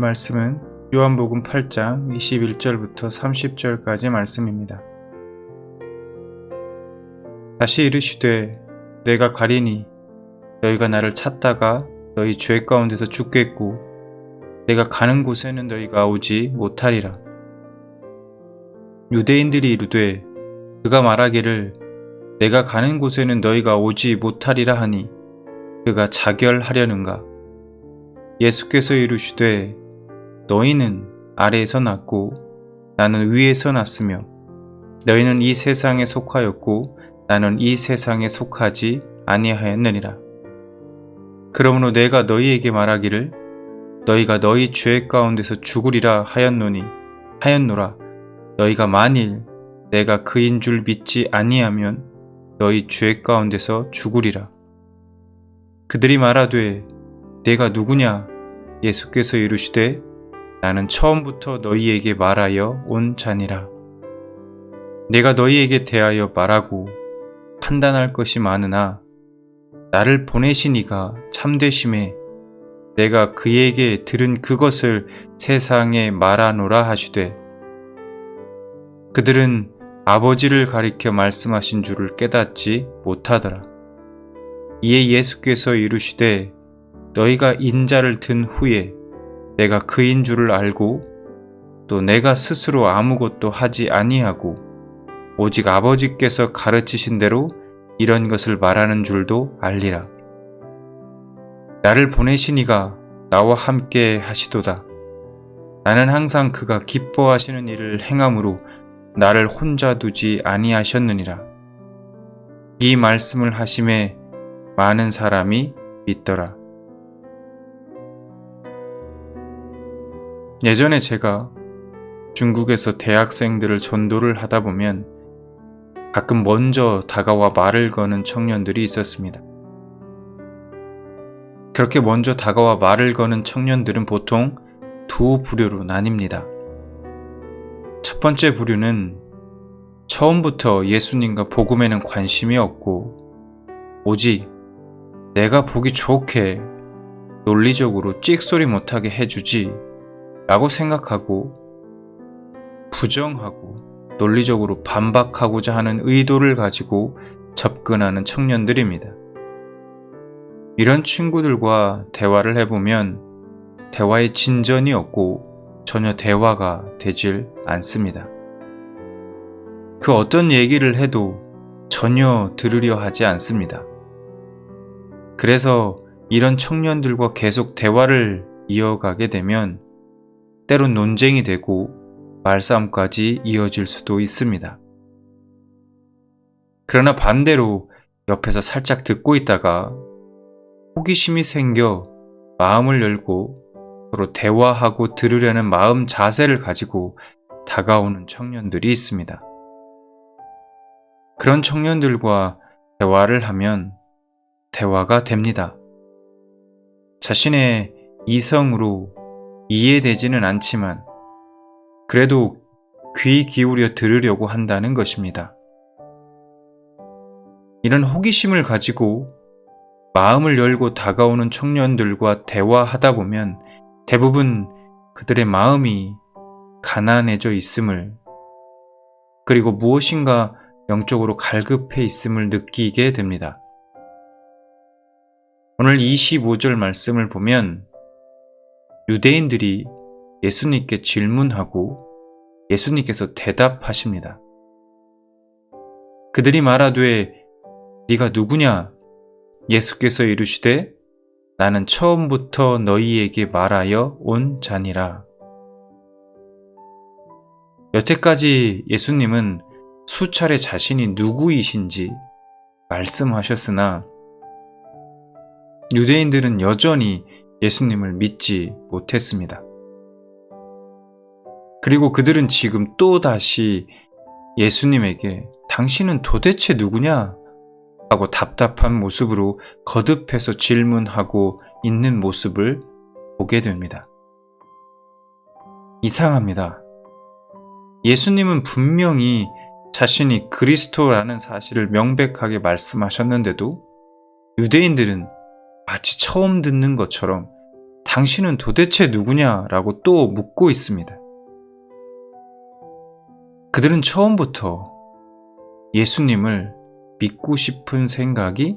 말씀은 요한복음 8장 21절부터 30절까지 말씀입니다. 다시 이르시되 내가 가리니 너희가 나를 찾다가 너희 죄 가운데서 죽겠고 내가 가는 곳에는 너희가 오지 못하리라. 유대인들이 이르되 그가 말하기를 내가 가는 곳에는 너희가 오지 못하리라 하니 그가 자결하려는가? 예수께서 이르시되 너희는 아래에서 났고 나는 위에서 났으며 너희는 이 세상에 속하였고 나는 이 세상에 속하지 아니하였느니라. 그러므로 내가 너희에게 말하기를 너희가 너희 죄 가운데서 죽으리라 하였노라. 너희가 만일 내가 그인 줄 믿지 아니하면 너희 죄 가운데서 죽으리라. 그들이 말하되 내가 누구냐? 예수께서 이르시되 나는 처음부터 너희에게 말하여 온 자니라. 내가 너희에게 대하여 말하고 판단할 것이 많으나 나를 보내신 이가 참되심에 내가 그에게 들은 그것을 세상에 말하노라 하시되 그들은 아버지를 가리켜 말씀하신 줄을 깨닫지 못하더라. 이에 예수께서 이르시되 너희가 인자를 든 후에 내가 그인 줄을 알고 또 내가 스스로 아무것도 하지 아니하고 오직 아버지께서 가르치신 대로 이런 것을 말하는 줄도 알리라. 나를 보내신 이가 나와 함께 하시도다. 나는 항상 그가 기뻐하시는 일을 행함으로 나를 혼자 두지 아니하셨느니라. 이 말씀을 하심에 많은 사람이 믿더라. 예전에 제가 중국에서 대학생들을 전도를 하다 보면 가끔 먼저 다가와 말을 거는 청년들이 있었습니다. 그렇게 먼저 다가와 말을 거는 청년들은 보통 두 부류로 나뉩니다. 첫 번째 부류는 처음부터 예수님과 복음에는 관심이 없고 오직 내가 보기 좋게 논리적으로 찍소리 못하게 해주지 라고 생각하고 부정하고 논리적으로 반박하고자 하는 의도를 가지고 접근하는 청년들입니다. 이런 친구들과 대화를 해보면 대화에 진전이 없고 전혀 대화가 되질 않습니다. 그 어떤 얘기를 해도 전혀 들으려 하지 않습니다. 그래서 이런 청년들과 계속 대화를 이어가게 되면 때론 논쟁이 되고 말싸움까지 이어질 수도 있습니다. 그러나 반대로 옆에서 살짝 듣고 있다가 호기심이 생겨 마음을 열고 서로 대화하고 들으려는 마음 자세를 가지고 다가오는 청년들이 있습니다. 그런 청년들과 대화를 하면 대화가 됩니다. 자신의 이성으로 이해되지는 않지만 그래도 귀 기울여 들으려고 한다는 것입니다. 이런 호기심을 가지고 마음을 열고 다가오는 청년들과 대화하다 보면 대부분 그들의 마음이 가난해져 있음을 그리고 무엇인가 영적으로 갈급해 있음을 느끼게 됩니다. 오늘 25절 말씀을 보면 유대인들이 예수님께 질문하고 예수님께서 대답하십니다. 그들이 말하되 네가 누구냐? 예수께서 이르시되 나는 처음부터 너희에게 말하여 온 자니라. 여태까지 예수님은 수차례 자신이 누구이신지 말씀하셨으나 유대인들은 여전히 예수님을 믿지 못했습니다. 그리고 그들은 지금 또다시 예수님에게 당신은 도대체 누구냐? 하고 답답한 모습으로 거듭해서 질문하고 있는 모습을 보게 됩니다. 이상합니다. 예수님은 분명히 자신이 그리스도라는 사실을 명백하게 말씀하셨는데도 유대인들은 마치 처음 듣는 것처럼 당신은 도대체 누구냐라고 또 묻고 있습니다. 그들은 처음부터 예수님을 믿고 싶은 생각이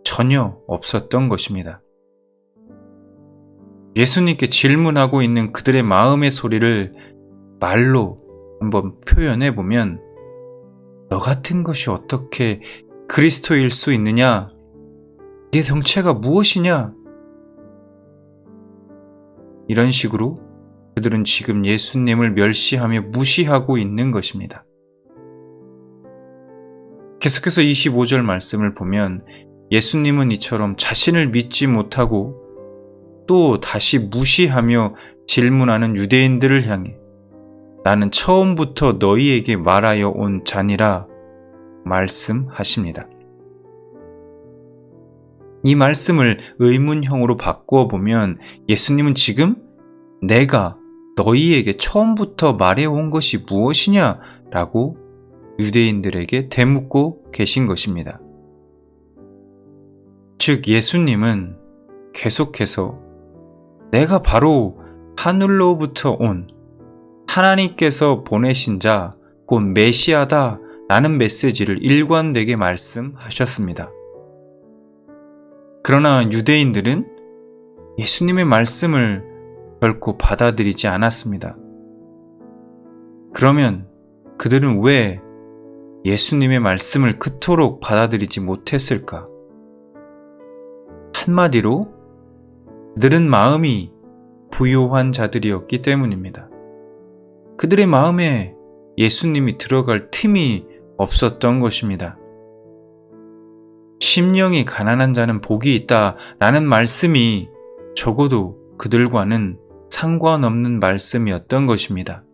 전혀 없었던 것입니다. 예수님께 질문하고 있는 그들의 마음의 소리를 말로 한번 표현해 보면, 너 같은 것이 어떻게 그리스도일 수 있느냐? 네 정체가 무엇이냐? 이런 식으로 그들은 지금 예수님을 멸시하며 무시하고 있는 것입니다. 계속해서 25절 말씀을 보면 예수님은 이처럼 자신을 믿지 못하고 또 다시 무시하며 질문하는 유대인들을 향해 나는 처음부터 너희에게 말하여 온 자니라 말씀하십니다. 이 말씀을 의문형으로 바꾸어 보면 예수님은 지금 내가 너희에게 처음부터 말해온 것이 무엇이냐 라고 유대인들에게 되묻고 계신 것입니다. 즉 예수님은 계속해서 내가 바로 하늘로부터 온 하나님께서 보내신 자 곧 메시아다 라는 메시지를 일관되게 말씀하셨습니다. 그러나 유대인들은 예수님의 말씀을 결코 받아들이지 않았습니다. 그러면 그들은 왜 예수님의 말씀을 그토록 받아들이지 못했을까? 한마디로 그들은 마음이 부요한 자들이었기 때문입니다. 그들의 마음에 예수님이 들어갈 틈이 없었던 것입니다. 심령이 가난한 자는 복이 있다 라는 말씀이 적어도 그들과는 상관없는 말씀이었던 것입니다.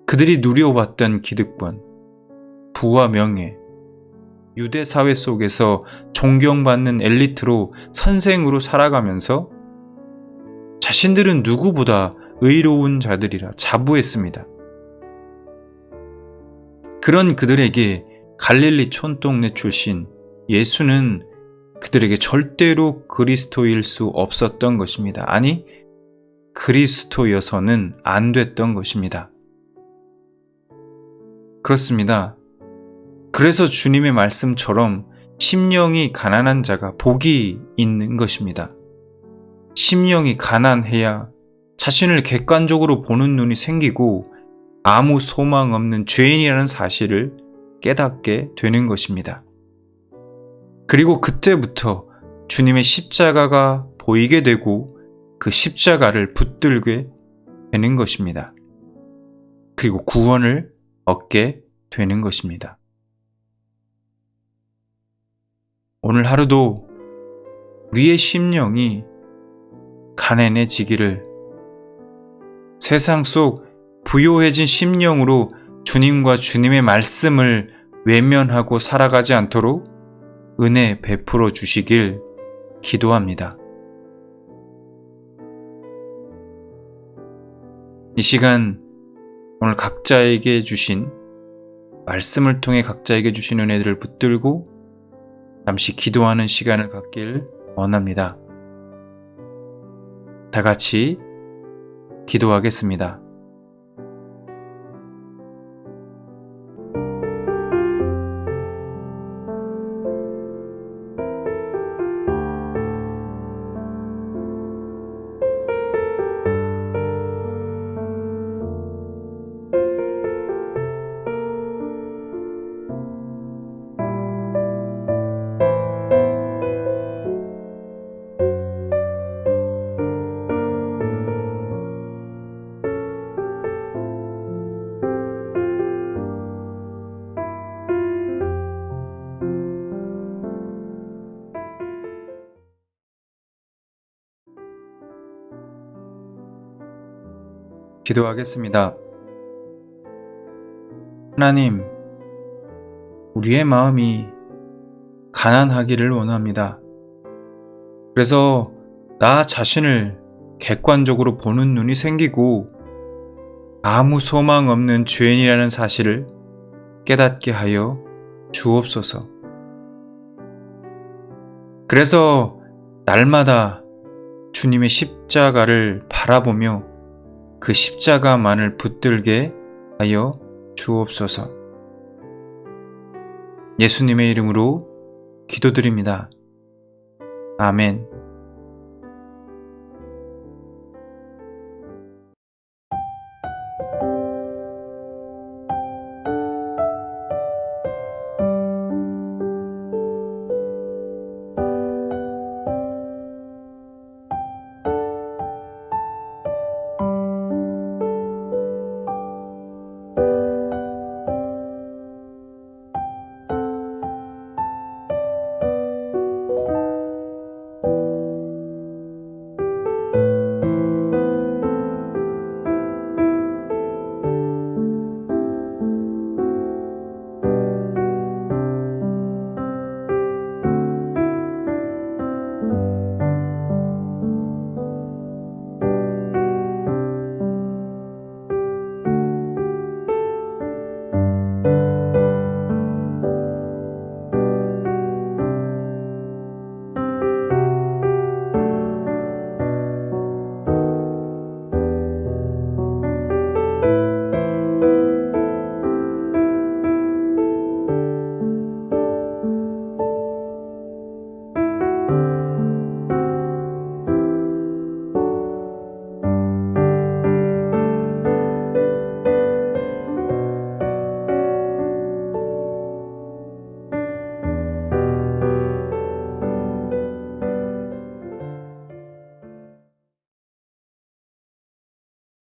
그들이 누려왔던 기득권, 부와 명예, 유대 사회 속에서 존경받는 엘리트로 선생으로 살아가면서 자신들은 누구보다 의로운 자들이라 자부했습니다. 그런 그들에게 갈릴리 촌동네 출신 예수는 그들에게 절대로 그리스도일 수 없었던 것입니다. 아니, 그리스도여서는 안 됐던 것입니다. 그렇습니다. 그래서 주님의 말씀처럼 심령이 가난한 자가 복이 있는 것입니다. 심령이 가난해야 자신을 객관적으로 보는 눈이 생기고 아무 소망 없는 죄인이라는 사실을 깨닫게 되는 것입니다. 그리고 그때부터 주님의 십자가가 보이게 되고 그 십자가를 붙들게 되는 것입니다. 그리고 구원을 얻게 되는 것입니다. 오늘 하루도 우리의 심령이 가난해지기를, 세상 속 부요해진 심령으로 주님과 주님의 말씀을 외면하고 살아가지 않도록 은혜 베풀어 주시길 기도합니다. 이 시간 오늘 각자에게 주신 말씀을 통해 각자에게 주신 은혜들을 붙들고 잠시 기도하는 시간을 갖길 원합니다. 다 같이 기도하겠습니다. 기도하겠습니다. 하나님, 우리의 마음이 가난하기를 원합니다. 그래서 나 자신을 객관적으로 보는 눈이 생기고 아무 소망 없는 죄인이라는 사실을 깨닫게 하여 주옵소서. 그래서 날마다 주님의 십자가를 바라보며 그 십자가만을 붙들게 하여 주옵소서. 예수님의 이름으로 기도드립니다. 아멘.